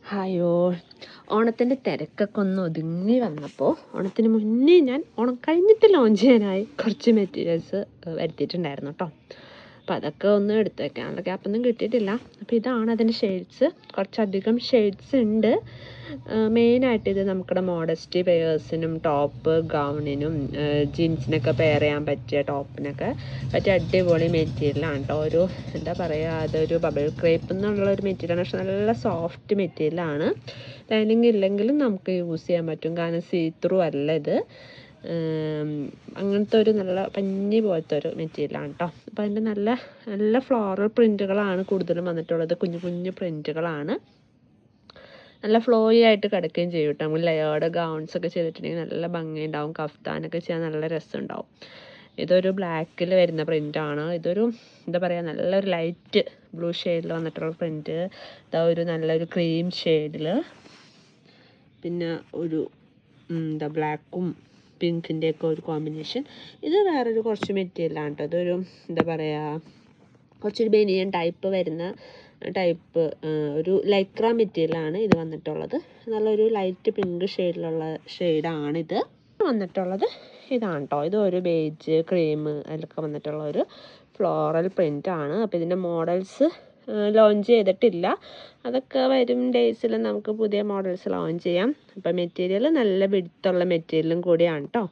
ഹായോ, ഓണത്തിൻ്റെ തിരക്കൊക്കെ ഒന്ന് ഒതുങ്ങി വന്നപ്പോൾ ഓണത്തിന് മുന്നേ ഞാൻ ഓണം കഴിഞ്ഞിട്ട് ലോഞ്ച് ചെയ്യാനായി കുറച്ച് മെറ്റീരിയൽസ് വരുത്തിയിട്ടുണ്ടായിരുന്നു കേട്ടോ. അപ്പോൾ അതൊക്കെ ഒന്ന് എടുത്ത് വെക്കാനുള്ള ഗ്യാപ്പൊന്നും കിട്ടിയിട്ടില്ല. അപ്പോൾ ഇതാണ് അതിൻ്റെ ഷെയ്ഡ്സ്. കുറച്ചധികം ഷെയ്ഡ്സ് ഉണ്ട്. മെയിനായിട്ട് ഇത് നമ്മുടെ മോഡസ്റ്റി വെയേഴ്സിനും ടോപ്പ് ഗൗണിനും ജീൻസിനൊക്കെ പെയർ ചെയ്യാൻ പറ്റിയ ടോപ്പിനൊക്കെ പറ്റിയ അടിപൊളി മെറ്റീരിയലാണ് കേട്ടോ. ഒരു എന്താ പറയുക, അതൊരു ബബിൾ ക്രേപ്പ് എന്നുള്ള ഒരു മെറ്റീരിയലാണ്. പക്ഷെ നല്ല സോഫ്റ്റ് മെറ്റീരിയലാണ്. ലൈനിങ് ഇല്ലെങ്കിലും നമുക്ക് യൂസ് ചെയ്യാൻ പറ്റും, കാരണം സീ ത്രൂ അല്ല ഇത്. അങ്ങനത്തെ ഒരു നല്ല പഞ്ഞി പോലത്തെ ഒരു മെറ്റീരിയലാണ് കേട്ടോ. അപ്പോൾ അതിൻ്റെ നല്ല നല്ല ഫ്ലോറൽ പ്രിൻറ്റുകളാണ് കൂടുതലും വന്നിട്ടുള്ളത്. കുഞ്ഞു കുഞ്ഞു പ്രിൻറ്റുകളാണ്. നല്ല ഫ്ലോയി ആയിട്ട് കിടക്കുകയും ചെയ്യും കേട്ടോ. നമ്മൾ ലെയേർഡ് ഗൗൺസൊക്കെ ചെയ്തിട്ടുണ്ടെങ്കിൽ നല്ല ഭംഗിയുണ്ടാവും. കഫ്താനൊക്കെ ചെയ്യാൻ നല്ല രസമുണ്ടാവും. ഇതൊരു ബ്ലാക്കിൽ വരുന്ന പ്രിൻ്റാണ്. ഇതൊരു എന്താ പറയുക, നല്ലൊരു ലൈറ്റ് ബ്ലൂ ഷെയ്ഡിൽ വന്നിട്ടുള്ള പ്രിൻറ്റ്. ഇതാ ഒരു നല്ലൊരു ക്രീം ഷെയ്ഡിൽ, പിന്നെ ഒരു എന്താ ബ്ലാക്കും പിങ്കിൻ്റെയൊക്കെ ഒരു കോമ്പിനേഷൻ. ഇത് വേറൊരു കുറച്ച് മെറ്റീരിയലാണ് കേട്ടോ. ഇതൊരു എന്താ പറയുക, കുറച്ചൊരു ബനിയൻ ടൈപ്പ് വരുന്ന ടൈപ്പ് ഒരു ലൈക്ര മെറ്റീരിയലാണ് ഇത് വന്നിട്ടുള്ളത്. നല്ലൊരു ലൈറ്റ് പിങ്ക് ഷെയ്ഡിലുള്ള ഷെയ്ഡാണിത് വന്നിട്ടുള്ളത്. ഇതാണ് കേട്ടോ. ഇതൊരു ബേജ് ക്രീം അതിലൊക്കെ വന്നിട്ടുള്ള ഒരു ഫ്ലോറൽ പ്രിൻ്റാണ്. അപ്പോൾ ഇതിൻ്റെ മോഡൽസ് ലോഞ്ച് ചെയ്തിട്ടില്ല. അതൊക്കെ വരും ഡേയ്സിൽ നമുക്ക് പുതിയ മോഡൽസ് ലോഞ്ച് ചെയ്യാം. അപ്പോൾ മെറ്റീരിയൽ നല്ല വിഡ്ത്തുള്ള മെറ്റീരിയലും കൂടിയാണ് കേട്ടോ.